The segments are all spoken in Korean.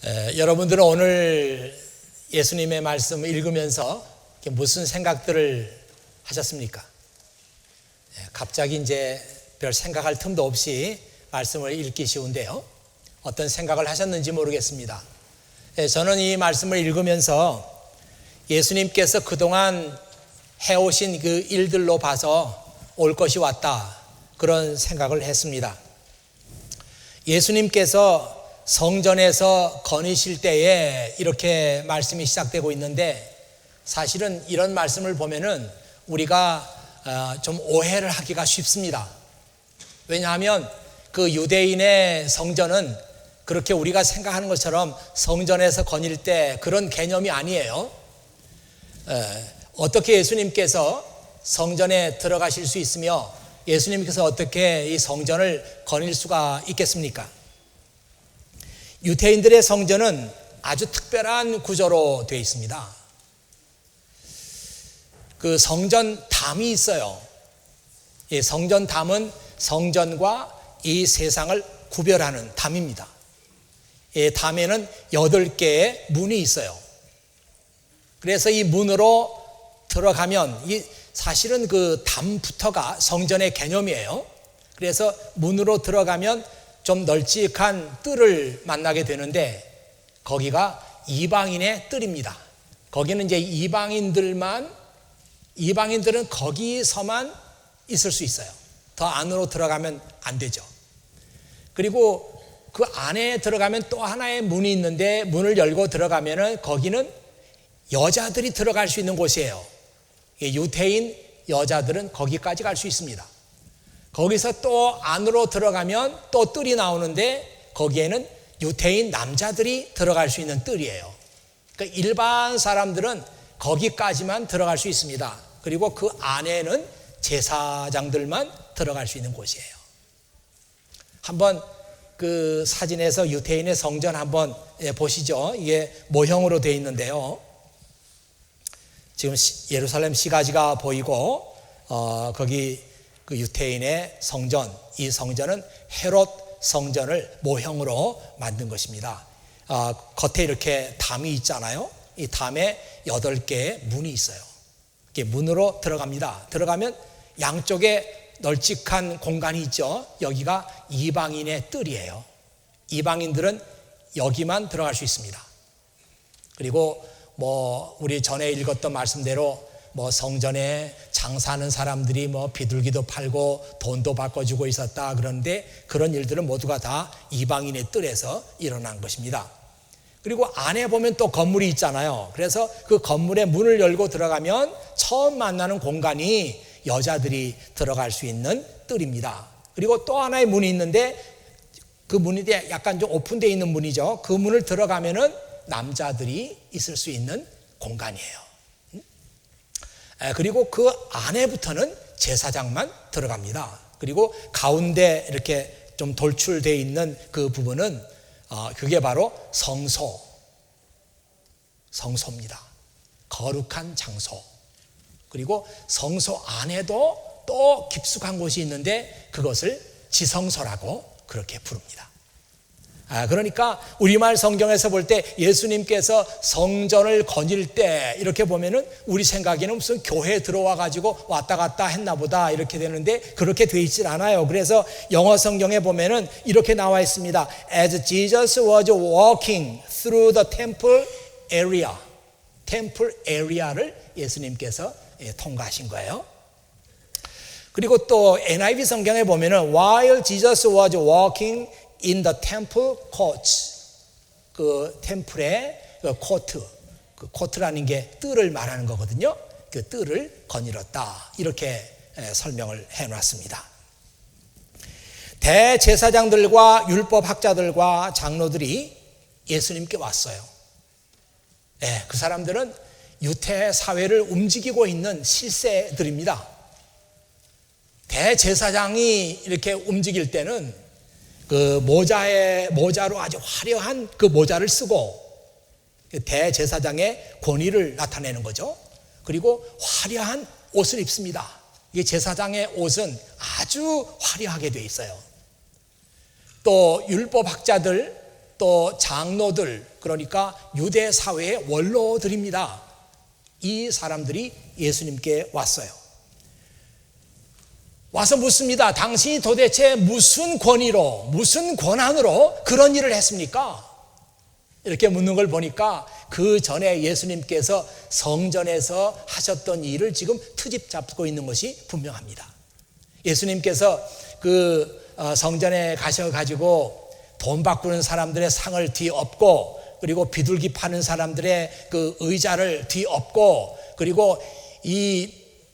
여러분들은 오늘 예수님의 말씀을 읽으면서 무슨 생각들을 하셨습니까? 갑자기 이제 별 생각할 틈도 없이 말씀을 읽기 쉬운데요. 어떤 생각을 하셨는지 모르겠습니다. 저는 이 말씀을 읽으면서 예수님께서 그동안 해오신 그 일들로 봐서 올 것이 왔다, 그런 생각을 했습니다. 예수님께서 성전에서 거니실 때에 이렇게 말씀이 시작되고 있는데, 사실은 이런 말씀을 보면은 우리가 좀 오해를 하기가 쉽습니다. 왜냐하면 그 유대인의 성전은 그렇게 우리가 생각하는 것처럼 성전에서 거닐 때 그런 개념이 아니에요. 어떻게 예수님께서 성전에 들어가실 수 있으며 예수님께서 어떻게 이 성전을 거닐 수가 있겠습니까? 유대인들의 성전은 아주 특별한 구조로 되어 있습니다. 그 성전 담이 있어요. 이 성전 담은 성전과 이 세상을 구별하는 담입니다. 이 담에는 8개의 문이 있어요. 그래서 이 문으로 들어가면 사실은 그 담부터가 성전의 개념이에요. 그래서 문으로 들어가면 좀 널찍한 뜰을 만나게 되는데, 거기가 이방인의 뜰입니다. 거기는 이제 이방인들은 거기서만 있을 수 있어요. 더 안으로 들어가면 안 되죠. 그리고 그 안에 들어가면 또 하나의 문이 있는데, 문을 열고 들어가면은 거기는 여자들이 들어갈 수 있는 곳이에요. 유대인 여자들은 거기까지 갈 수 있습니다. 거기서 또 안으로 들어가면 또 뜰이 나오는데, 거기에는 유대인 남자들이 들어갈 수 있는 뜰이에요. 그러니까 일반 사람들은 거기까지만 들어갈 수 있습니다. 그리고 그 안에는 제사장들만 들어갈 수 있는 곳이에요. 한번 그 사진에서 유대인의 성전 한번 보시죠. 이게 모형으로 되어 있는데요. 지금 예루살렘 시가지가 보이고, 거기 그 유대인의 성전, 이 성전은 헤롯 성전을 모형으로 만든 것입니다. 겉에 이렇게 담이 있잖아요. 이 담에 8개의 문이 있어요. 이렇게 문으로 들어갑니다. 들어가면 양쪽에 널찍한 공간이 있죠. 여기가 이방인의 뜰이에요. 이방인들은 여기만 들어갈 수 있습니다. 그리고 우리 전에 읽었던 말씀대로 성전에 장사하는 사람들이 비둘기도 팔고 돈도 바꿔주고 있었다, 그런데 그런 일들은 모두가 다 이방인의 뜰에서 일어난 것입니다. 그리고 안에 보면 또 건물이 있잖아요. 그래서 그 건물의 문을 열고 들어가면 처음 만나는 공간이 여자들이 들어갈 수 있는 뜰입니다. 그리고 또 하나의 문이 있는데, 그 문이 약간 좀 오픈되어 있는 문이죠. 그 문을 들어가면은 남자들이 있을 수 있는 공간이에요. 그리고 그 안에부터는 제사장만 들어갑니다. 그리고 가운데 이렇게 좀 돌출되어 있는 그 부분은 그게 바로 성소입니다. 거룩한 장소. 그리고 성소 안에도 또 깊숙한 곳이 있는데, 그것을 지성소라고 그렇게 부릅니다. 그러니까 우리말 성경에서 볼 때 예수님께서 성전을 거닐 때 이렇게 보면은 우리 생각에는 무슨 교회에 들어와 가지고 왔다 갔다 했나 보다 이렇게 되는데, 그렇게 돼 있질 않아요. 그래서 영어 성경에 보면은 이렇게 나와 있습니다. As Jesus was walking through the temple area. temple area를 예수님께서 통과하신 거예요. 그리고 또 NIV 성경에 보면은 While Jesus was walking in the temple courts, 그 템플의 그 코트, 그 코트라는 게 뜰을 말하는 거거든요. 그 뜰을 거닐었다, 이렇게 설명을 해놨습니다. 대제사장들과 율법학자들과 장로들이 예수님께 왔어요. 그 사람들은 유대 사회를 움직이고 있는 실세들입니다. 대제사장이 이렇게 움직일 때는 그 모자로 아주 화려한 그 모자를 쓰고 대제사장의 권위를 나타내는 거죠. 그리고 화려한 옷을 입습니다. 이 제사장의 옷은 아주 화려하게 되어 있어요. 또 율법학자들, 또 장로들, 그러니까 유대 사회의 원로들입니다. 이 사람들이 예수님께 왔어요. 와서 묻습니다. 당신이 도대체 무슨 권위로, 무슨 권한으로 그런 일을 했습니까? 이렇게 묻는 걸 보니까 그 전에 예수님께서 성전에서 하셨던 일을 지금 트집 잡고 있는 것이 분명합니다. 예수님께서 그 성전에 가셔가지고 돈 바꾸는 사람들의 상을 뒤엎고, 그리고 비둘기 파는 사람들의 그 의자를 뒤엎고, 그리고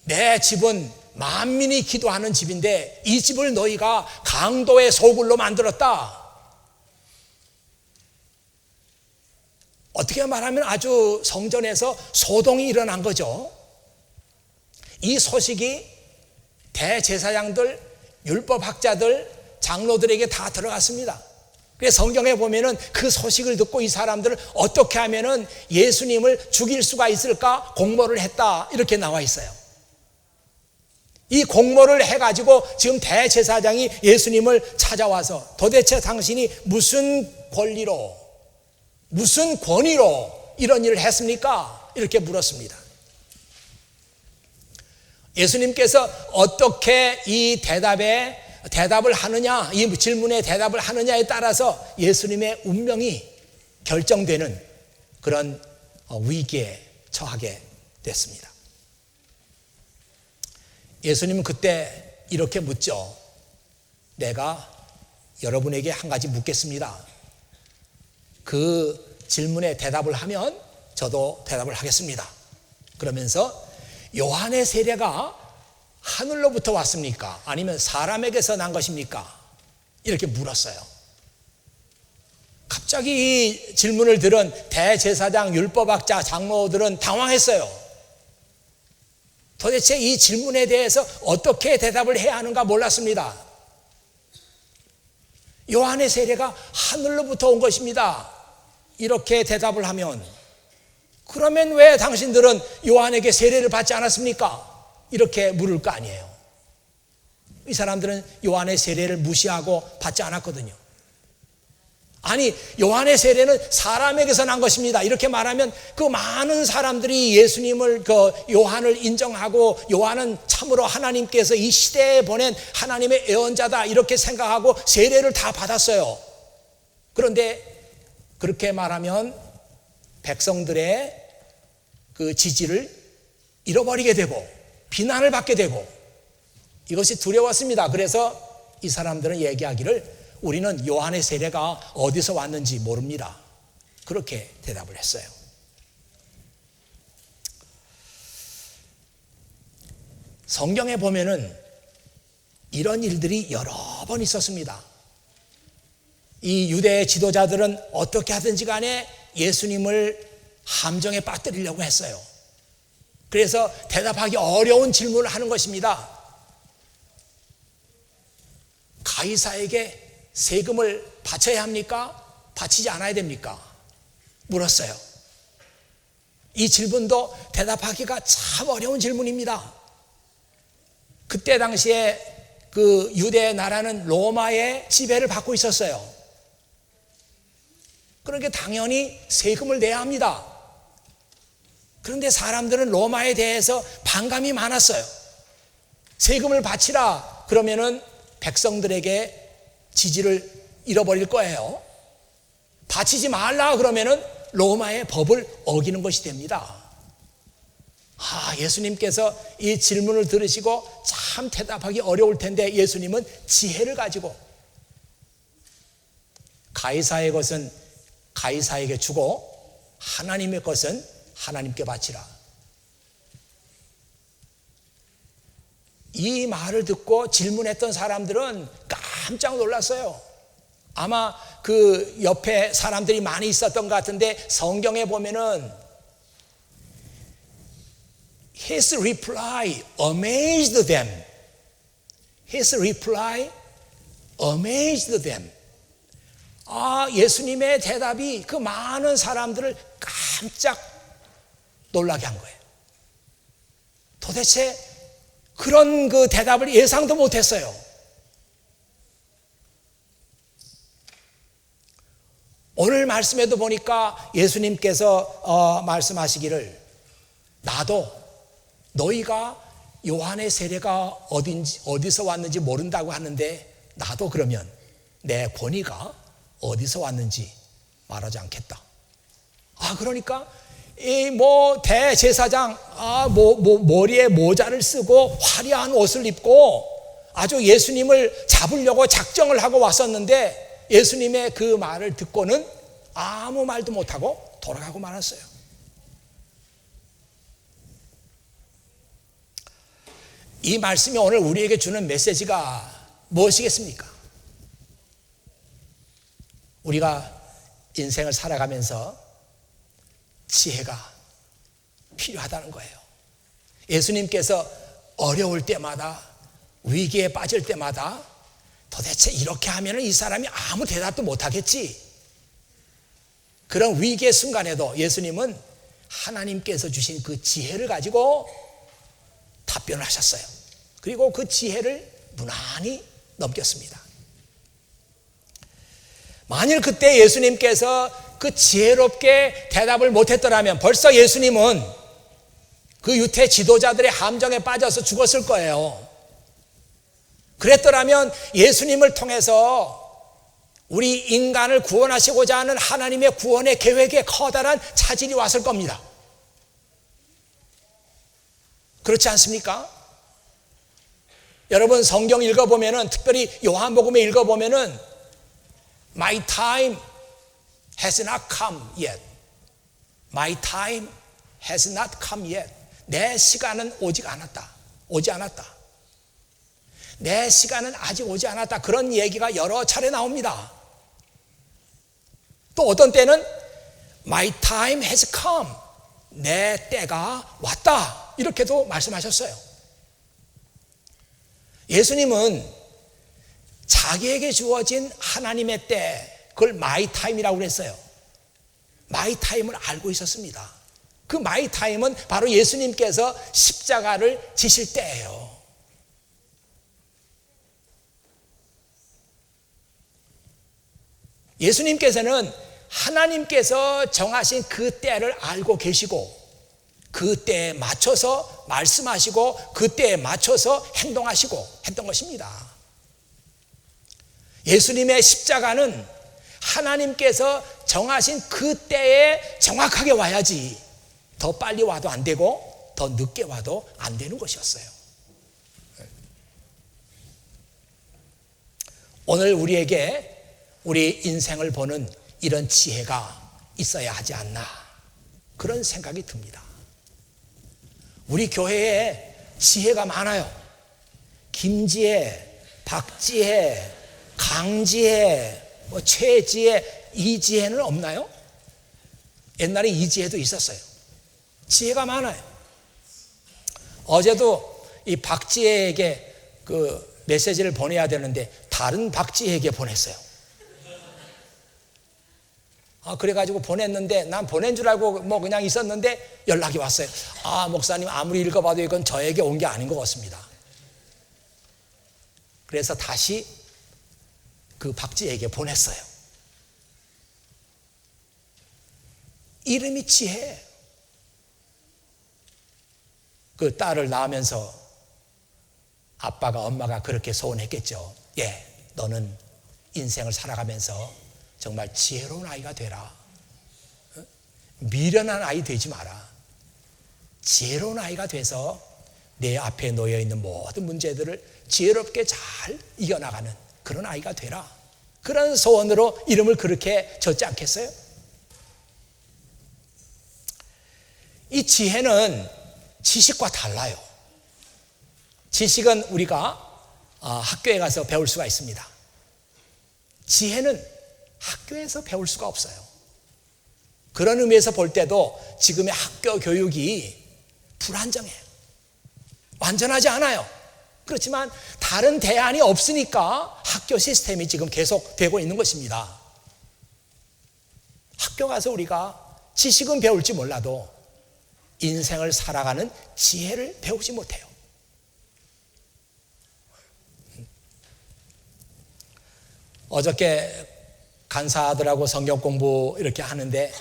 내 집은 만민이 기도하는 집인데 이 집을 너희가 강도의 소굴로 만들었다. 어떻게 말하면 아주 성전에서 소동이 일어난 거죠. 이 소식이 대제사장들, 율법학자들, 장로들에게 다 들어갔습니다. 그래서 성경에 보면은 그 소식을 듣고 이 사람들을 어떻게 하면은 예수님을 죽일 수가 있을까 공모를 했다, 이렇게 나와 있어요. 이 공모를 해가지고 지금 대제사장이 예수님을 찾아와서 도대체 당신이 무슨 권리로, 무슨 권위로 이런 일을 했습니까? 이렇게 물었습니다. 예수님께서 어떻게 이 대답을 하느냐, 이 질문에 대답을 하느냐에 따라서 예수님의 운명이 결정되는 그런 위기에 처하게 됐습니다. 예수님은 그때 이렇게 묻죠. 내가 여러분에게 한 가지 묻겠습니다. 그 질문에 대답을 하면 저도 대답을 하겠습니다. 그러면서 요한의 세례가 하늘로부터 왔습니까? 아니면 사람에게서 난 것입니까? 이렇게 물었어요. 갑자기 이 질문을 들은 대제사장, 율법학자, 장로들은 당황했어요. 도대체 이 질문에 대해서 어떻게 대답을 해야 하는가 몰랐습니다. 요한의 세례가 하늘로부터 온 것입니다. 이렇게 대답을 하면, 그러면 왜 당신들은 요한에게 세례를 받지 않았습니까? 이렇게 물을 거 아니에요. 이 사람들은 요한의 세례를 무시하고 받지 않았거든요. 아니, 요한의 세례는 사람에게서 난 것입니다. 이렇게 말하면 그 많은 사람들이 예수님을, 요한을 인정하고 요한은 참으로 하나님께서 이 시대에 보낸 하나님의 예언자다, 이렇게 생각하고 세례를 다 받았어요. 그런데 그렇게 말하면 백성들의 그 지지를 잃어버리게 되고 비난을 받게 되고, 이것이 두려웠습니다. 그래서 이 사람들은 얘기하기를, 우리는 요한의 세례가 어디서 왔는지 모릅니다. 그렇게 대답을 했어요. 성경에 보면은 이런 일들이 여러 번 있었습니다. 이 유대 지도자들은 어떻게 하든지 간에 예수님을 함정에 빠뜨리려고 했어요. 그래서 대답하기 어려운 질문을 하는 것입니다. 가이사에게 세금을 바쳐야 합니까? 바치지 않아야 됩니까? 물었어요. 이 질문도 대답하기가 참 어려운 질문입니다. 그때 당시에 그 유대 나라는 로마의 지배를 받고 있었어요. 그러니까 당연히 세금을 내야 합니다. 그런데 사람들은 로마에 대해서 반감이 많았어요. 세금을 바치라 그러면은 백성들에게 지지를 잃어버릴 거예요. 바치지 말라 그러면은 로마의 법을 어기는 것이 됩니다. 예수님께서 이 질문을 들으시고 참 대답하기 어려울 텐데 예수님은 지혜를 가지고 가이사의 것은 가이사에게 주고 하나님의 것은 하나님께 바치라. 이 말을 듣고 질문했던 사람들은 깜짝 놀랐어요. 아마 그 옆에 사람들이 많이 있었던 것 같은데 성경에 보면은 His reply amazed them. His reply amazed them. 예수님의 대답이 그 많은 사람들을 깜짝 놀라게 한 거예요. 도대체 그런 그 대답을 예상도 못했어요. 오늘 말씀에도 보니까 예수님께서 말씀하시기를 나도 너희가 요한의 세례가 어디서 왔는지 모른다고 하는데 나도 그러면 내 권위가 어디서 왔는지 말하지 않겠다. 그러니까 이 대제사장 머리에 모자를 쓰고 화려한 옷을 입고 아주 예수님을 잡으려고 작정을 하고 왔었는데 예수님의 그 말을 듣고는 아무 말도 못하고 돌아가고 말았어요. 이 말씀이 오늘 우리에게 주는 메시지가 무엇이겠습니까? 우리가 인생을 살아가면서 지혜가 필요하다는 거예요. 예수님께서 어려울 때마다 위기에 빠질 때마다 도대체 이렇게 하면 이 사람이 아무 대답도 못하겠지. 그런 위기의 순간에도 예수님은 하나님께서 주신 그 지혜를 가지고 답변을 하셨어요. 그리고 그 지혜를 무난히 넘겼습니다. 만일 그때 예수님께서 그 지혜롭게 대답을 못했더라면 벌써 예수님은 그 유태 지도자들의 함정에 빠져서 죽었을 거예요. 그랬더라면 예수님을 통해서 우리 인간을 구원하시고자 하는 하나님의 구원의 계획에 커다란 차질이 왔을 겁니다. 그렇지 않습니까? 여러분 성경 읽어보면은, 특별히 요한복음에 읽어보면은 My time has not come yet. My time has not come yet. 내 시간은 오지 않았다. 내 시간은 아직 오지 않았다. 그런 얘기가 여러 차례 나옵니다. 또 어떤 때는 My time has come. 내 때가 왔다. 이렇게도 말씀하셨어요. 예수님은 자기에게 주어진 하나님의 때, 그걸 마이 타임이라고 그랬어요. 마이 타임을 알고 있었습니다. 그 마이 타임은 바로 예수님께서 십자가를 지실 때예요. 예수님께서는 하나님께서 정하신 그 때를 알고 계시고 그 때에 맞춰서 말씀하시고 그 때에 맞춰서 행동하시고 했던 것입니다. 예수님의 십자가는 하나님께서 정하신 그 때에 정확하게 와야지 더 빨리 와도 안 되고 더 늦게 와도 안 되는 것이었어요. 오늘 우리에게 우리 인생을 보는 이런 지혜가 있어야 하지 않나, 그런 생각이 듭니다. 우리 교회에 지혜가 많아요. 김지혜, 박지혜, 강지혜, 최지혜, 이지혜는 없나요? 옛날에 이지혜도 있었어요. 지혜가 많아요. 어제도 이 박지혜에게 그 메시지를 보내야 되는데 다른 박지혜에게 보냈어요. 그래가지고 보냈는데 난 보낸 줄 알고 그냥 있었는데 연락이 왔어요. 목사님, 아무리 읽어봐도 이건 저에게 온 게 아닌 것 같습니다. 그래서 다시 그 박지혜에게 보냈어요. 이름이 지혜. 그 딸을 낳으면서 아빠가, 엄마가 그렇게 소원했겠죠. 너는 인생을 살아가면서 정말 지혜로운 아이가 되라. 미련한 아이 되지 마라. 지혜로운 아이가 돼서 내 앞에 놓여 있는 모든 문제들을 지혜롭게 잘 이겨나가는 그런 아이가 되라. 그런 소원으로 이름을 그렇게 졌지 않겠어요? 이 지혜는 지식과 달라요. 지식은 우리가 학교에 가서 배울 수가 있습니다. 지혜는 학교에서 배울 수가 없어요. 그런 의미에서 볼 때도 지금의 학교 교육이 불안정해요. 완전하지 않아요. 그렇지만 다른 대안이 없으니까 학교 시스템이 지금 계속 되고 있는 것입니다. 학교 가서 우리가 지식은 배울지 몰라도 인생을 살아가는 지혜를 배우지 못해요. 어저께 간사들하고 성경 공부 이렇게 하는데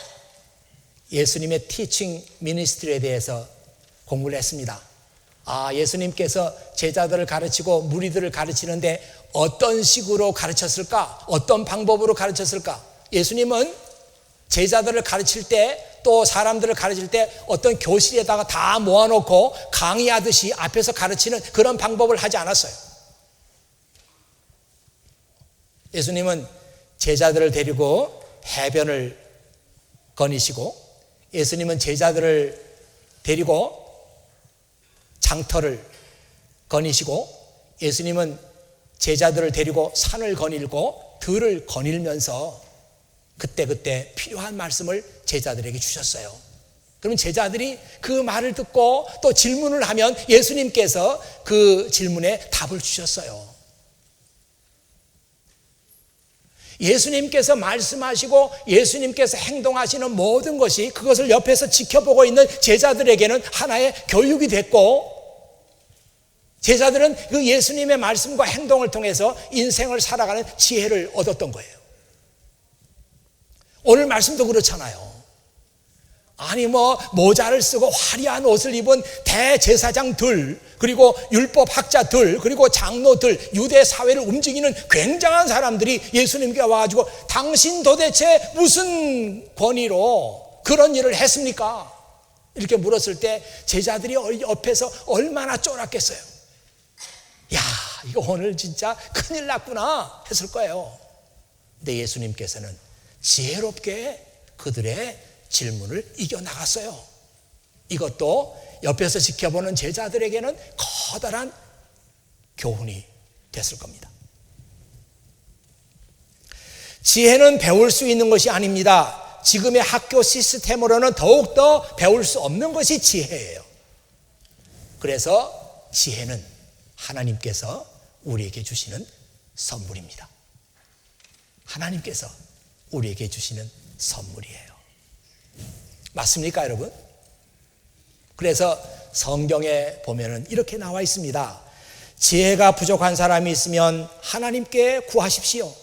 예수님의 티칭 미니스트리에 대해서 공부를 했습니다. 예수님께서 제자들을 가르치고 무리들을 가르치는데 어떤 식으로 가르쳤을까? 어떤 방법으로 가르쳤을까? 예수님은 제자들을 가르칠 때 또 사람들을 가르칠 때 어떤 교실에다가 다 모아놓고 강의하듯이 앞에서 가르치는 그런 방법을 하지 않았어요. 예수님은 제자들을 데리고 해변을 거니시고, 예수님은 제자들을 데리고 장터를 거니시고, 예수님은 제자들을 데리고 산을 거닐고 들을 거닐면서 그때그때 필요한 말씀을 제자들에게 주셨어요. 그럼 제자들이 그 말을 듣고 또 질문을 하면 예수님께서 그 질문에 답을 주셨어요. 예수님께서 말씀하시고 예수님께서 행동하시는 모든 것이 그것을 옆에서 지켜보고 있는 제자들에게는 하나의 교육이 됐고, 제자들은 그 예수님의 말씀과 행동을 통해서 인생을 살아가는 지혜를 얻었던 거예요. 오늘 말씀도 그렇잖아요. 모자를 쓰고 화려한 옷을 입은 대제사장들, 그리고 율법학자들, 그리고 장로들, 유대 사회를 움직이는 굉장한 사람들이 예수님께 와가지고 당신 도대체 무슨 권위로 그런 일을 했습니까? 이렇게 물었을 때 제자들이 옆에서 얼마나 쫄았겠어요. 야, 이거 오늘 진짜 큰일 났구나 했을 거예요. 근데 예수님께서는 지혜롭게 그들의 질문을 이겨나갔어요. 이것도 옆에서 지켜보는 제자들에게는 커다란 교훈이 됐을 겁니다. 지혜는 배울 수 있는 것이 아닙니다. 지금의 학교 시스템으로는 더욱더 배울 수 없는 것이 지혜예요. 그래서 지혜는 하나님께서 우리에게 주시는 선물입니다. 하나님께서 우리에게 주시는 선물이에요. 맞습니까, 여러분? 그래서 성경에 보면은 이렇게 나와 있습니다. 지혜가 부족한 사람이 있으면 하나님께 구하십시오.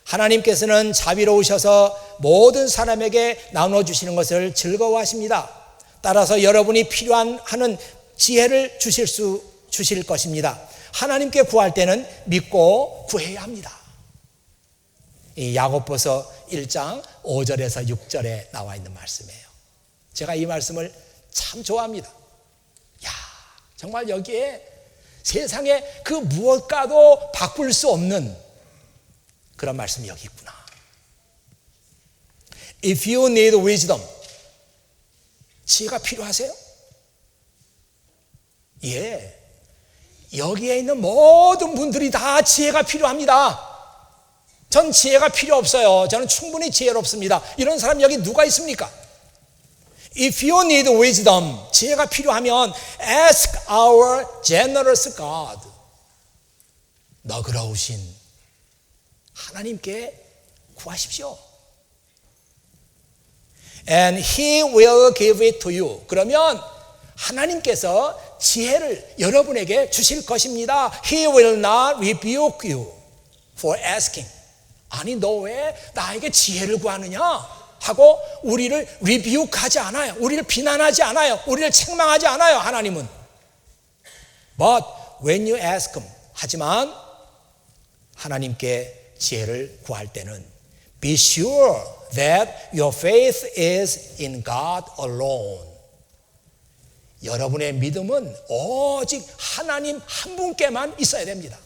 하나님께서는 자비로우셔서 모든 사람에게 나눠주시는 것을 즐거워하십니다. 따라서 여러분이 하는 지혜를 주실 것입니다. 하나님께 구할 때는 믿고 구해야 합니다. 이 야고보서 1장 5절에서 6절에 나와 있는 말씀이에요. 제가 이 말씀을 참 좋아합니다. 정말 여기에 세상에 그 무엇과도 바꿀 수 없는 그런 말씀이 여기 있구나. If you need wisdom, 지혜가 필요하세요? 예, 여기에 있는 모든 분들이 다 지혜가 필요합니다. 전 지혜가 필요 없어요. 저는 충분히 지혜롭습니다. 이런 사람 여기 누가 있습니까? If you need wisdom, 지혜가 필요하면 ask our generous God, 너그러우신 하나님께 구하십시오. And He will give it to you. 그러면 하나님께서 지혜를 여러분에게 주실 것입니다. He will not rebuke you for asking. 아니, 너 왜 나에게 지혜를 구하느냐 하고 우리를 리뷰하지 않아요. 우리를 비난하지 않아요. 우리를 책망하지 않아요. 하나님은. But when you ask him, 하지만 하나님께 지혜를 구할 때는 be sure that your faith is in God alone. 여러분의 믿음은 오직 하나님 한 분께만 있어야 됩니다.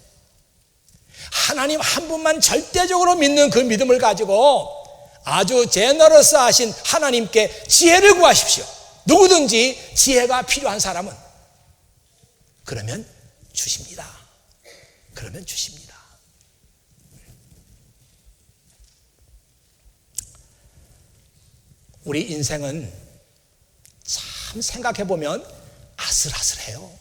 하나님 한 분만 절대적으로 믿는 그 믿음을 가지고 아주 제너러스하신 하나님께 지혜를 구하십시오. 누구든지 지혜가 필요한 사람은 그러면 주십니다. 그러면 주십니다. 우리 인생은 참 생각해보면 아슬아슬해요.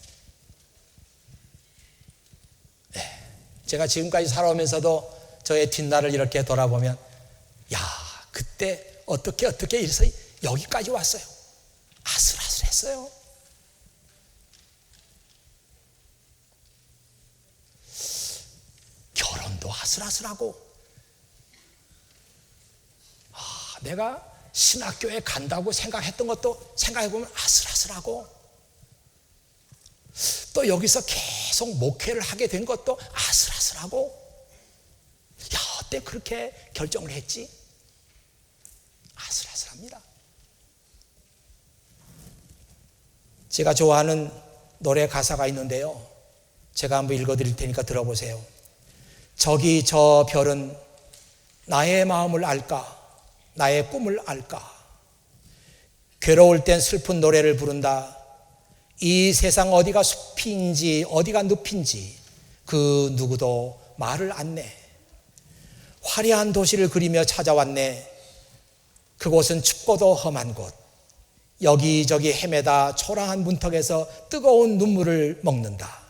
제가 지금까지 살아오면서도 저의 뒷날을 이렇게 돌아보면 그때 어떻게 이래서 여기까지 왔어요. 아슬아슬했어요. 결혼도 아슬아슬하고 내가 신학교에 간다고 생각했던 것도 생각해보면 아슬아슬하고, 또 여기서 계속 목회를 하게 된 것도 아슬아슬하고, 야, 어때 그렇게 결정을 했지? 아슬아슬합니다. 제가 좋아하는 노래 가사가 있는데요, 제가 한번 읽어드릴 테니까 들어보세요. 저기 저 별은 나의 마음을 알까? 나의 꿈을 알까? 괴로울 땐 슬픈 노래를 부른다. 이 세상 어디가 숲인지 어디가 늪인지 그 누구도 말을 않네. 화려한 도시를 그리며 찾아왔네. 그곳은 춥고도 험한 곳. 여기저기 헤매다 초라한 문턱에서 뜨거운 눈물을 먹는다.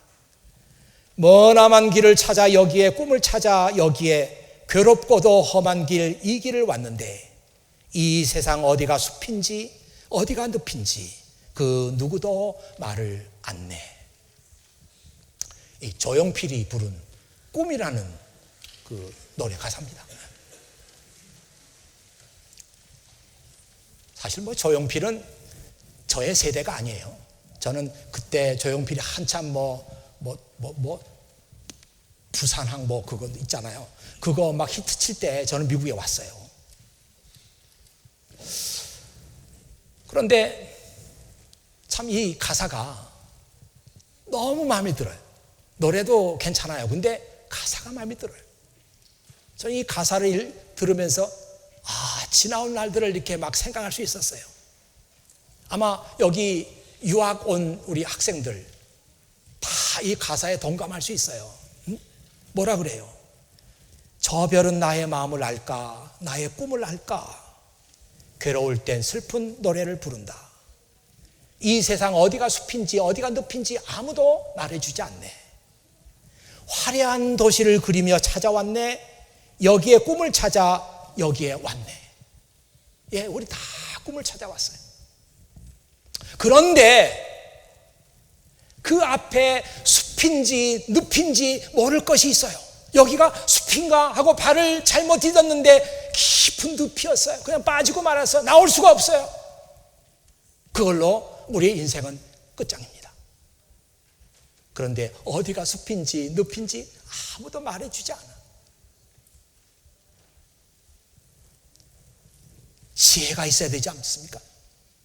머나먼 길을 찾아 여기에, 꿈을 찾아 여기에, 괴롭고도 험한 길 이 길을 왔는데 이 세상 어디가 숲인지 어디가 늪인지 그 누구도 말을 않네. 이 조용필이 부른 꿈이라는 그 노래 가사입니다. 사실 뭐 조용필은 저의 세대가 아니에요. 저는 그때 조용필이 한참 부산항 그거 있잖아요. 그거 막 히트 칠 때 저는 미국에 왔어요. 그런데 참 이 가사가 너무 마음에 들어요. 노래도 괜찮아요. 근데 가사가 마음에 들어요. 저는 이 가사를 들으면서 지나온 날들을 이렇게 막 생각할 수 있었어요. 아마 여기 유학 온 우리 학생들 다 이 가사에 동감할 수 있어요. 뭐라 그래요? 저 별은 나의 마음을 알까? 나의 꿈을 알까? 괴로울 땐 슬픈 노래를 부른다. 이 세상 어디가 숲인지 어디가 늪인지 아무도 말해주지 않네. 화려한 도시를 그리며 찾아왔네. 여기에 꿈을 찾아 여기에 왔네. 예, 우리 다 꿈을 찾아왔어요. 그런데 그 앞에 숲인지 늪인지 모를 것이 있어요. 여기가 숲인가 하고 발을 잘못 디뎠는데 깊은 늪이었어요. 그냥 빠지고 말아서 나올 수가 없어요. 그걸로 우리의 인생은 끝장입니다. 그런데 어디가 숲인지 늪인지 아무도 말해주지 않아. 지혜가 있어야 되지 않습니까?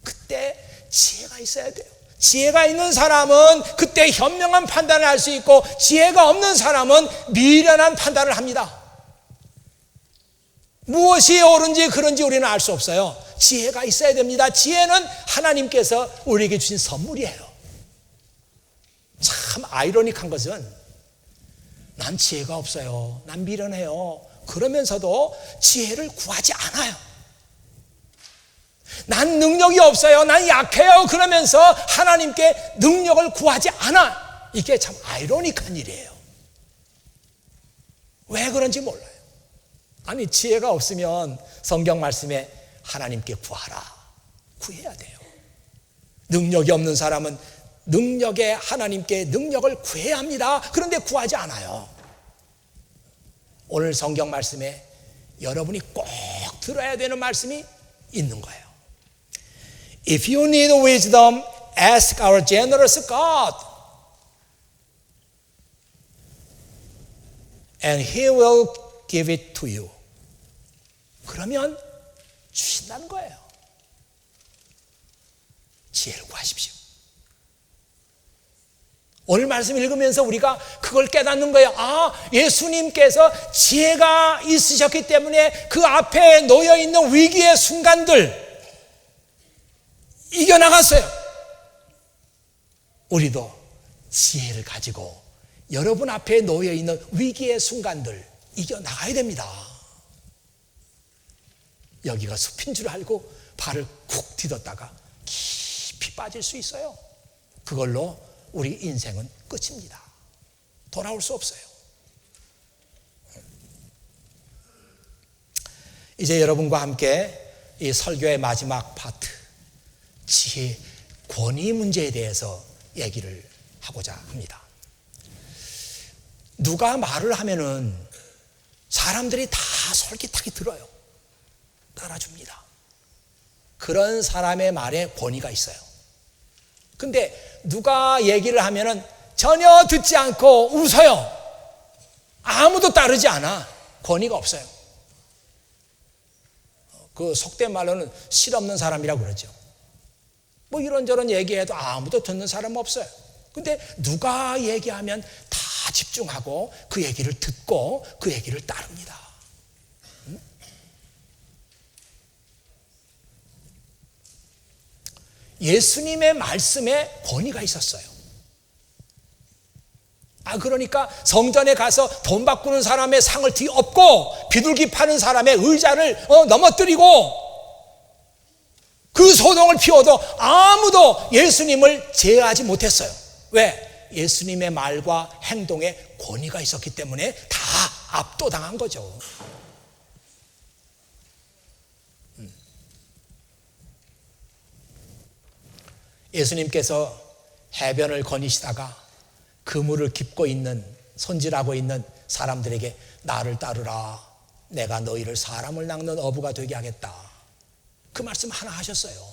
그때 지혜가 있어야 돼요. 지혜가 있는 사람은 그때 현명한 판단을 할 수 있고, 지혜가 없는 사람은 미련한 판단을 합니다. 무엇이 옳은지 그른지 우리는 알 수 없어요. 지혜가 있어야 됩니다. 지혜는 하나님께서 우리에게 주신 선물이에요. 참 아이러니한 것은 난 지혜가 없어요, 난 미련해요, 그러면서도 지혜를 구하지 않아요. 난 능력이 없어요, 난 약해요, 그러면서 하나님께 능력을 구하지 않아. 이게 참 아이러니한 일이에요. 왜 그런지 몰라요. 아니, 지혜가 없으면 성경 말씀에 하나님께 구하라, 구해야 돼요. 능력이 없는 사람은 능력에 하나님께 능력을 구해야 합니다. 그런데 구하지 않아요. 오늘 성경 말씀에 여러분이 꼭 들어야 되는 말씀이 있는 거예요. If you need wisdom, ask our generous God, and He will give it to you. 그러면 주신다는 거예요. 지혜를 구하십시오. 오늘 말씀 읽으면서 우리가 그걸 깨닫는 거예요. 예수님께서 지혜가 있으셨기 때문에 그 앞에 놓여있는 위기의 순간들 이겨나갔어요. 우리도 지혜를 가지고 여러분 앞에 놓여있는 위기의 순간들 이겨나가야 됩니다. 여기가 숲인 줄 알고 발을 쿡 디뎠다가 깊이 빠질 수 있어요. 그걸로 우리 인생은 끝입니다. 돌아올 수 없어요. 이제 여러분과 함께 이 설교의 마지막 파트, 지혜, 권위 문제에 대해서 얘기를 하고자 합니다. 누가 말을 하면은 사람들이 다 솔깃하게 들어요. 따라줍니다. 그런 사람의 말에 권위가 있어요. 근데 누가 얘기를 하면은 전혀 듣지 않고 웃어요. 아무도 따르지 않아. 권위가 없어요. 그 속된 말로는 실없는 사람이라고 그러죠. 뭐 이런저런 얘기해도 아무도 듣는 사람 없어요. 근데 누가 얘기하면 다 집중하고 그 얘기를 듣고 그 얘기를 따릅니다. 예수님의 말씀에 권위가 있었어요. 그러니까 성전에 가서 돈 바꾸는 사람의 상을 뒤엎고 비둘기 파는 사람의 의자를 넘어뜨리고 그 소동을 피워도 아무도 예수님을 제어하지 못했어요. 왜? 예수님의 말과 행동에 권위가 있었기 때문에 다 압도당한 거죠. 예수님께서 해변을 거니시다가 그물을 깁고 있는, 손질하고 있는 사람들에게 나를 따르라, 내가 너희를 사람을 낚는 어부가 되게 하겠다, 그 말씀 하나 하셨어요.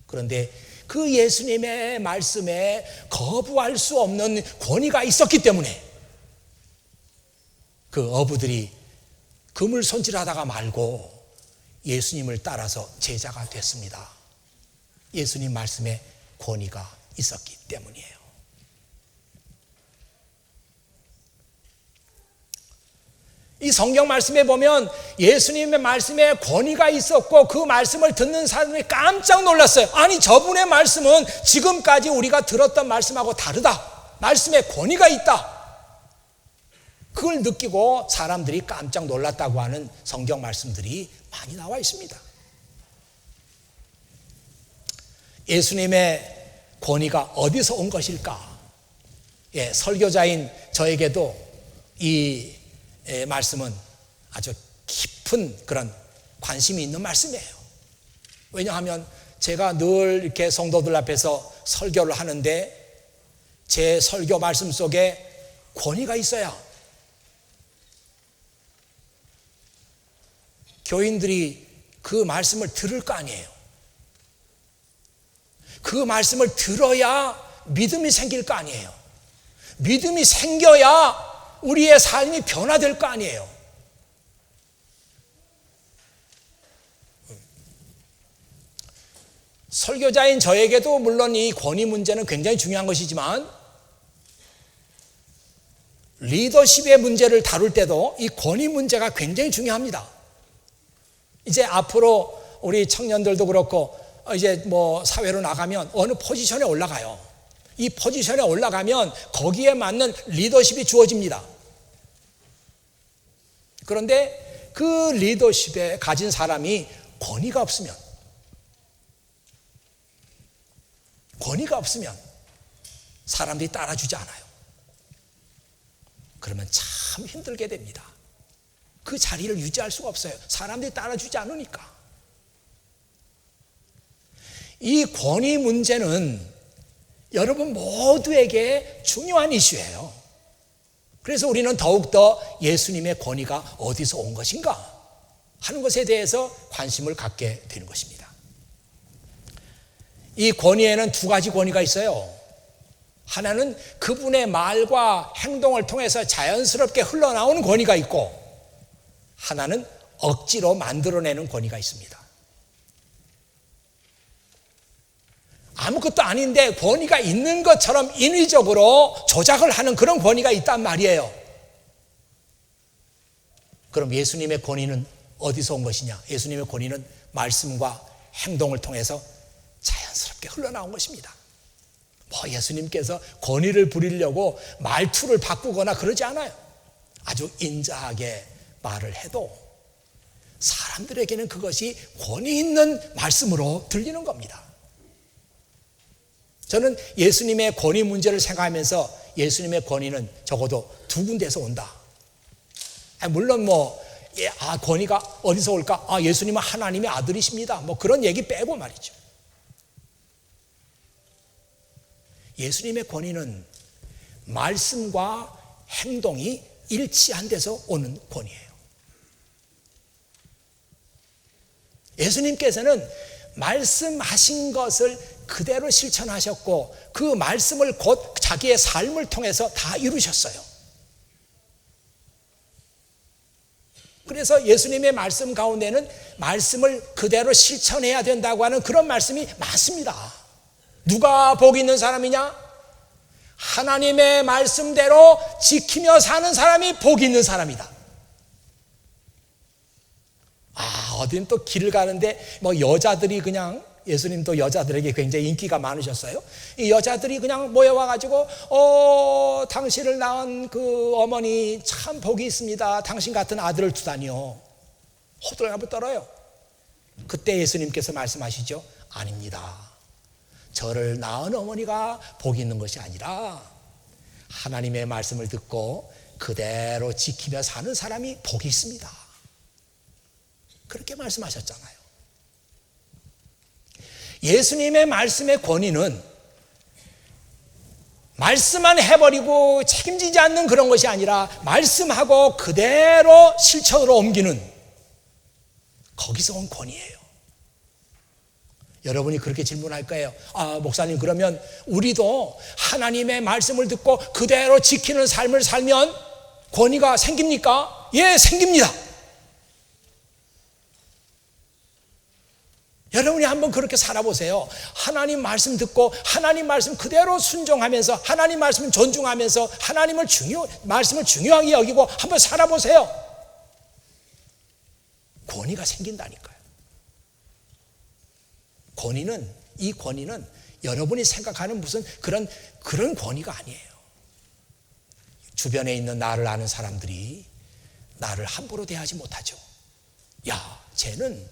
그런데 그 예수님의 말씀에 거부할 수 없는 권위가 있었기 때문에 그 어부들이 그물 손질하다가 말고 예수님을 따라서 제자가 됐습니다. 예수님 말씀에 권위가 있었기 때문이에요. 이 성경 말씀에 보면 예수님의 말씀에 권위가 있었고 그 말씀을 듣는 사람이 깜짝 놀랐어요. 아니, 저분의 말씀은 지금까지 우리가 들었던 말씀하고 다르다. 말씀에 권위가 있다. 그걸 느끼고 사람들이 깜짝 놀랐다고 하는 성경 말씀들이 많이 나와 있습니다. 예수님의 권위가 어디서 온 것일까? 설교자인 저에게도 이 말씀은 아주 깊은 그런 관심이 있는 말씀이에요. 왜냐하면 제가 늘 이렇게 성도들 앞에서 설교를 하는데 제 설교 말씀 속에 권위가 있어야 교인들이 그 말씀을 들을 거 아니에요. 그 말씀을 들어야 믿음이 생길 거 아니에요. 믿음이 생겨야 우리의 삶이 변화될 거 아니에요. 설교자인 저에게도 물론 이 권위 문제는 굉장히 중요한 것이지만 리더십의 문제를 다룰 때도 이 권위 문제가 굉장히 중요합니다. 이제 앞으로 우리 청년들도 그렇고 이제 뭐 사회로 나가면 어느 포지션에 올라가요. 이 포지션에 올라가면 거기에 맞는 리더십이 주어집니다. 그런데 그 리더십에 가진 사람이 권위가 없으면 사람들이 따라주지 않아요. 그러면 참 힘들게 됩니다. 그 자리를 유지할 수가 없어요. 사람들이 따라주지 않으니까. 이 권위 문제는 여러분 모두에게 중요한 이슈예요. 그래서 우리는 더욱더 예수님의 권위가 어디서 온 것인가 하는 것에 대해서 관심을 갖게 되는 것입니다. 이 권위에는 두 가지 권위가 있어요. 하나는 그분의 말과 행동을 통해서 자연스럽게 흘러나오는 권위가 있고, 하나는 억지로 만들어내는 권위가 있습니다. 아무것도 아닌데 권위가 있는 것처럼 인위적으로 조작을 하는 그런 권위가 있단 말이에요. 그럼 예수님의 권위는 어디서 온 것이냐? 예수님의 권위는 말씀과 행동을 통해서 자연스럽게 흘러나온 것입니다. 뭐 예수님께서 권위를 부리려고 말투를 바꾸거나 그러지 않아요. 아주 인자하게 말을 해도 사람들에게는 그것이 권위 있는 말씀으로 들리는 겁니다. 저는 예수님의 권위 문제를 생각하면서 예수님의 권위는 적어도 두 군데에서 온다. 물론 권위가 어디서 올까? 예수님은 하나님의 아들이십니다. 그런 얘기 빼고 말이죠. 예수님의 권위는 말씀과 행동이 일치한 데서 오는 권위예요. 예수님께서는 말씀하신 것을 그대로 실천하셨고 그 말씀을 곧 자기의 삶을 통해서 다 이루셨어요. 그래서 예수님의 말씀 가운데는 말씀을 그대로 실천해야 된다고 하는 그런 말씀이 많습니다. 누가 복 있는 사람이냐? 하나님의 말씀대로 지키며 사는 사람이 복 있는 사람이다. 어딘 또 길을 가는데 뭐 여자들이 그냥, 예수님도 여자들에게 굉장히 인기가 많으셨어요. 이 여자들이 그냥 모여와가지고 당신을 낳은 그 어머니 참 복이 있습니다. 당신 같은 아들을 두다니요. 호들갑을 떨어요. 그때 예수님께서 말씀하시죠. 아닙니다. 저를 낳은 어머니가 복이 있는 것이 아니라 하나님의 말씀을 듣고 그대로 지키며 사는 사람이 복이 있습니다. 그렇게 말씀하셨잖아요. 예수님의 말씀의 권위는 말씀만 해버리고 책임지지 않는 그런 것이 아니라 말씀하고 그대로 실천으로 옮기는, 거기서 온 권위예요. 여러분이 그렇게 질문할 거예요. 목사님, 그러면 우리도 하나님의 말씀을 듣고 그대로 지키는 삶을 살면 권위가 생깁니까? 예, 생깁니다. 여러분이 한번 그렇게 살아보세요. 하나님 말씀 듣고 하나님 말씀 그대로 순종하면서 하나님 말씀 존중하면서 하나님을 말씀을 중요하게 여기고 한번 살아보세요. 권위가 생긴다니까요. 이 권위는 여러분이 생각하는 무슨 그런 권위가 아니에요. 주변에 있는 나를 아는 사람들이 나를 함부로 대하지 못하죠. 야, 쟤는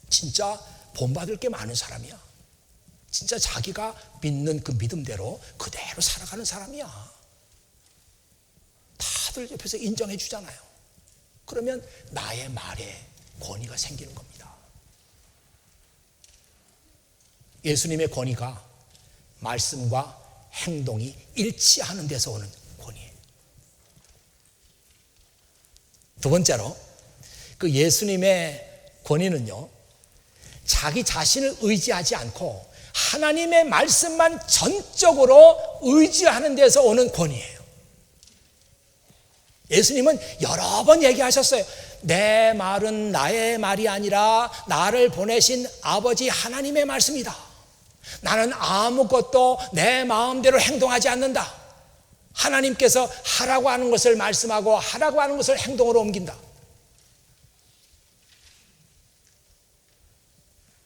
진짜 본받을 게 많은 사람이야. 진짜 자기가 믿는 그 믿음대로 그대로 살아가는 사람이야. 다들 옆에서 인정해 주잖아요. 그러면 나의 말에 권위가 생기는 겁니다. 예수님의 권위가 말씀과 행동이 일치하는 데서 오는 권위예요. 두 번째로, 그 예수님의 권위는요, 자기 자신을 의지하지 않고 하나님의 말씀만 전적으로 의지하는 데서 오는 권위예요. 예수님은 여러 번 얘기하셨어요. 내 말은 나의 말이 아니라 나를 보내신 아버지 하나님의 말씀이다. 나는 아무것도 내 마음대로 행동하지 않는다. 하나님께서 하라고 하는 것을 말씀하고 하라고 하는 것을 행동으로 옮긴다.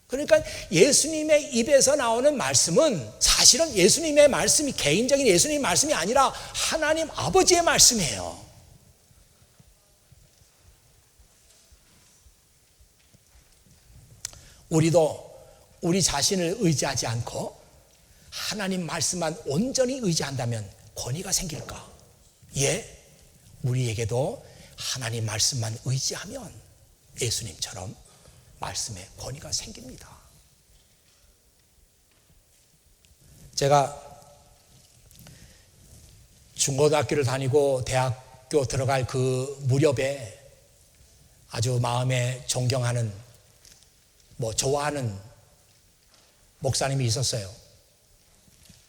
그러니까 예수님의 입에서 나오는 말씀은 사실은 예수님의 말씀이 개인적인 예수님의 말씀이 아니라 하나님 아버지의 말씀이에요. 우리도 우리 자신을 의지하지 않고 하나님 말씀만 온전히 의지한다면 권위가 생길까? 예, 우리에게도 하나님 말씀만 의지하면 예수님처럼 말씀에 권위가 생깁니다. 제가 중고등학교를 다니고 대학교 들어갈 그 무렵에 아주 마음에 존경하는, 좋아하는 목사님이 있었어요.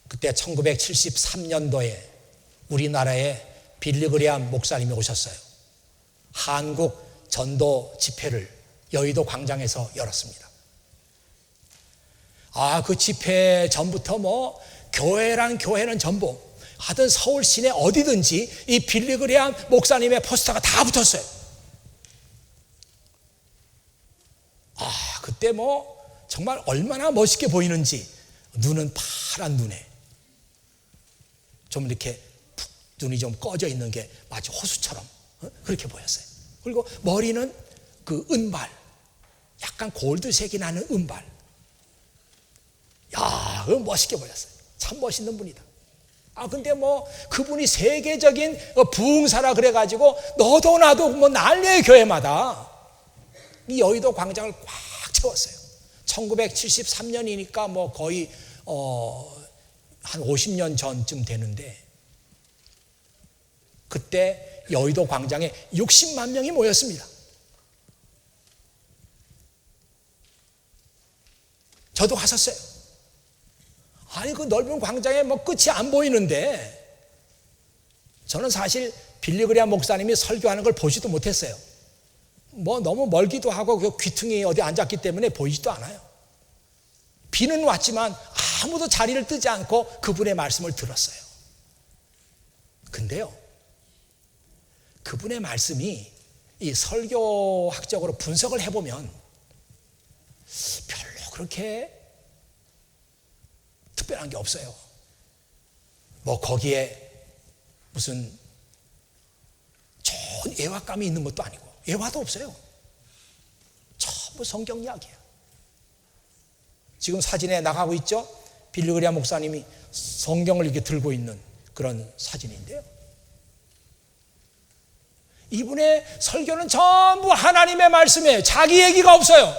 그때 1973년도에 우리나라에 빌리그레암 목사님이 오셨어요. 한국 전도 집회를 여의도 광장에서 열었습니다. 그 집회 전부터 교회란 교회는 전부 하여튼 서울 시내 어디든지 이 빌리그레암 목사님의 포스터가 다 붙었어요. 그때 정말 얼마나 멋있게 보이는지, 눈은 파란 눈에 좀 이렇게 푹 눈이 좀 꺼져 있는 게 마치 호수처럼 그렇게 보였어요. 그리고 머리는 그 은발, 약간 골드색이 나는 은발. 그건 멋있게 보였어요. 참 멋있는 분이다. 근데 그분이 세계적인 부흥사라 그래가지고 너도 나도 난리의 교회마다 이 여의도 광장을 꽉 채웠어요. 1973년이니까 거의 한 50년 전쯤 되는데, 그때 여의도 광장에 60만 명이 모였습니다. 저도 갔었어요. 아니 그 넓은 광장에 뭐 끝이 안 보이는데 저는 사실 빌리그리암 목사님이 설교하는 걸 보지도 못했어요. 뭐 너무 멀기도 하고 그 귀퉁이 어디 앉았기 때문에 보이지도 않아요. 비는 왔지만 아무도 자리를 뜨지 않고 그분의 말씀을 들었어요. 근데요, 그분의 말씀이 이 설교학적으로 분석을 해보면 별로 그렇게 특별한 게 없어요. 뭐 거기에 무슨 좋은 애화감이 있는 것도 아니고 애화도 없어요. 전부 성경 이야기예요. 지금 사진에 나가고 있죠? 빌리그리암 목사님이 성경을 이렇게 들고 있는 그런 사진인데요. 이분의 설교는 전부 하나님의 말씀이에요. 자기 얘기가 없어요.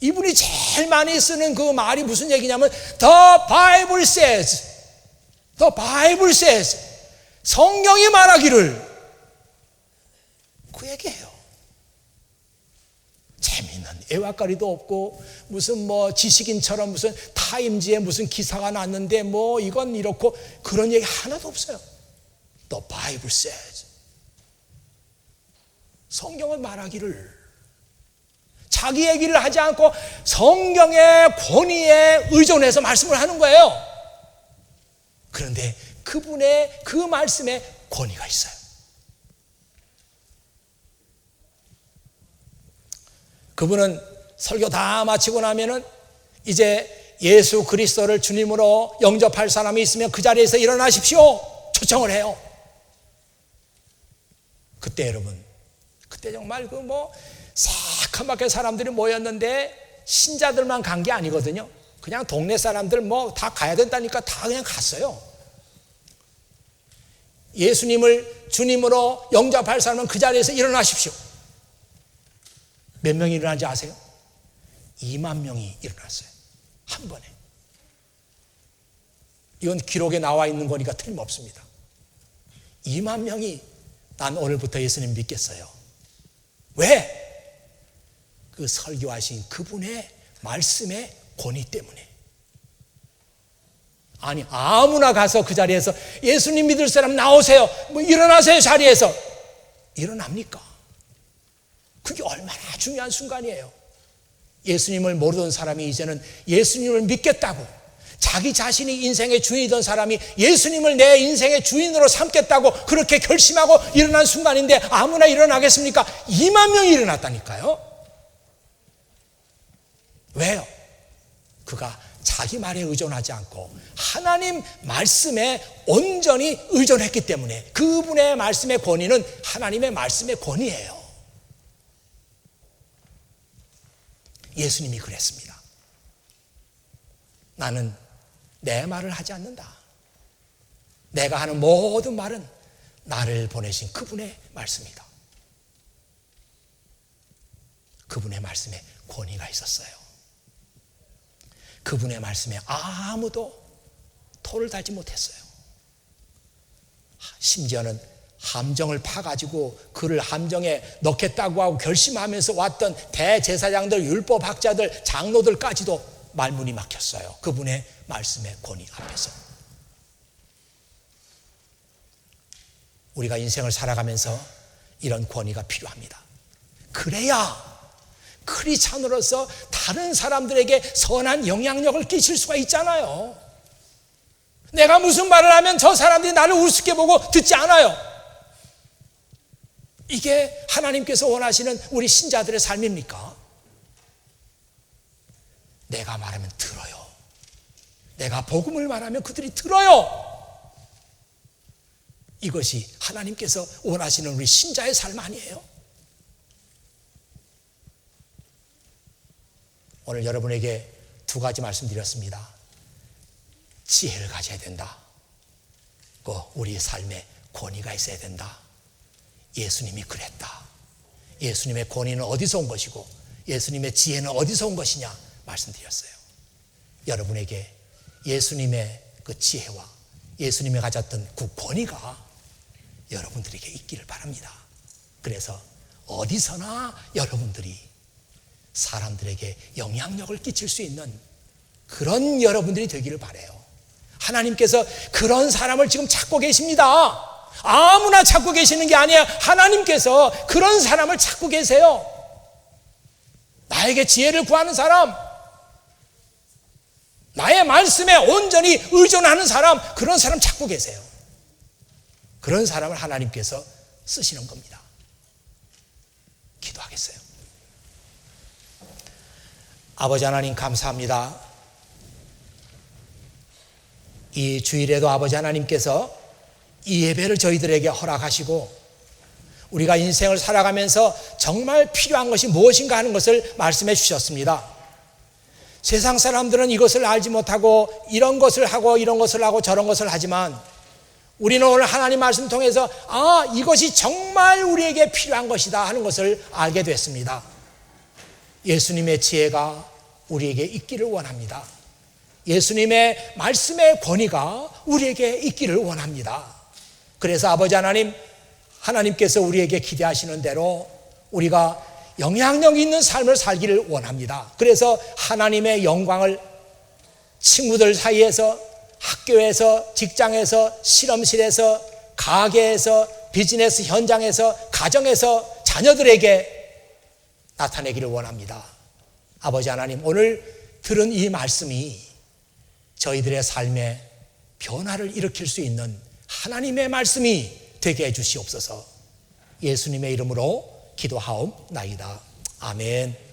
이분이 제일 많이 쓰는 그 말이 무슨 얘기냐면 The Bible says, The Bible says, 성경이 말하기를, 그 얘기예요. 재미있는 애화거리도 없고 무슨 뭐 지식인처럼 무슨 타임지에 무슨 기사가 났는데 뭐 이건 이렇고 그런 얘기 하나도 없어요. The Bible says, 성경은 말하기를, 자기 얘기를 하지 않고 성경의 권위에 의존해서 말씀을 하는 거예요. 그런데 그분의 그 말씀에 권위가 있어요. 그분은 설교 다 마치고 나면은 이제 예수 그리스도를 주님으로 영접할 사람이 있으면 그 자리에서 일어나십시오 초청을 해요. 그때 여러분, 그때 정말 그 뭐 새카맣게 사람들이 모였는데 신자들만 간 게 아니거든요. 그냥 동네 사람들 뭐 다 가야 된다니까 다 그냥 갔어요. 예수님을 주님으로 영접할 사람은 그 자리에서 일어나십시오. 몇 명이 일어난지 아세요? 2만 명이 일어났어요. 한 번에. 이건 기록에 나와 있는 거니까 틀림없습니다. 2만 명이 난 오늘부터 예수님 믿겠어요. 왜? 그 설교하신 그분의 말씀의 권위 때문에. 아니 아무나 가서 그 자리에서 예수님 믿을 사람 나오세요, 뭐 일어나세요 자리에서, 일어납니까? 그게 얼마나 중요한 순간이에요. 예수님을 모르던 사람이 이제는 예수님을 믿겠다고, 자기 자신이 인생의 주인이던 사람이 예수님을 내 인생의 주인으로 삼겠다고 그렇게 결심하고 일어난 순간인데 아무나 일어나겠습니까? 2만 명이 일어났다니까요. 왜요? 그가 자기 말에 의존하지 않고 하나님 말씀에 온전히 의존했기 때문에. 그분의 말씀의 권위는 하나님의 말씀의 권위예요. 예수님이 그랬습니다. 나는 내 말을 하지 않는다. 내가 하는 모든 말은 나를 보내신 그분의 말씀이다. 그분의 말씀에 권위가 있었어요. 그분의 말씀에 아무도 토를 달지 못했어요. 심지어는 함정을 파가지고 그를 함정에 넣겠다고 하고 결심하면서 왔던 대제사장들, 율법학자들, 장로들까지도 말문이 막혔어요. 그분의 말씀의 권위 앞에서. 우리가 인생을 살아가면서 이런 권위가 필요합니다. 그래야 크리스찬으로서 다른 사람들에게 선한 영향력을 끼칠 수가 있잖아요. 내가 무슨 말을 하면 저 사람들이 나를 우습게 보고 듣지 않아요. 이게 하나님께서 원하시는 우리 신자들의 삶입니까? 내가 말하면 들어요. 내가 복음을 말하면 그들이 들어요. 이것이 하나님께서 원하시는 우리 신자의 삶 아니에요? 오늘 여러분에게 두 가지 말씀드렸습니다. 지혜를 가져야 된다. 우리 삶에 권위가 있어야 된다. 예수님이 그랬다. 예수님의 권위는 어디서 온 것이고 예수님의 지혜는 어디서 온 것이냐 말씀드렸어요. 여러분에게 예수님의 그 지혜와 예수님이 가졌던 그 권위가 여러분들에게 있기를 바랍니다. 그래서 어디서나 여러분들이 사람들에게 영향력을 끼칠 수 있는 그런 여러분들이 되기를 바라요. 하나님께서 그런 사람을 지금 찾고 계십니다. 아무나 찾고 계시는 게 아니에요. 하나님께서 그런 사람을 찾고 계세요. 나에게 지혜를 구하는 사람, 나의 말씀에 온전히 의존하는 사람, 그런 사람 찾고 계세요. 그런 사람을 하나님께서 쓰시는 겁니다. 기도하겠어요. 아버지 하나님 감사합니다. 이 주일에도 아버지 하나님께서 이 예배를 저희들에게 허락하시고 우리가 인생을 살아가면서 정말 필요한 것이 무엇인가 하는 것을 말씀해 주셨습니다. 세상 사람들은 이것을 알지 못하고 이런 것을 하고 이런 것을 하고 저런 것을 하지만 우리는 오늘 하나님 말씀 통해서 이것이 정말 우리에게 필요한 것이다 하는 것을 알게 됐습니다. 예수님의 지혜가 우리에게 있기를 원합니다. 예수님의 말씀의 권위가 우리에게 있기를 원합니다. 그래서 아버지 하나님, 하나님께서 우리에게 기대하시는 대로 우리가 영향력 있는 삶을 살기를 원합니다. 그래서 하나님의 영광을 친구들 사이에서, 학교에서, 직장에서, 실험실에서, 가게에서, 비즈니스 현장에서, 가정에서 자녀들에게 나타내기를 원합니다. 아버지 하나님, 오늘 들은 이 말씀이 저희들의 삶에 변화를 일으킬 수 있는 하나님의 말씀이 되게 해 주시옵소서. 예수님의 이름으로 기도하옵나이다. 아멘.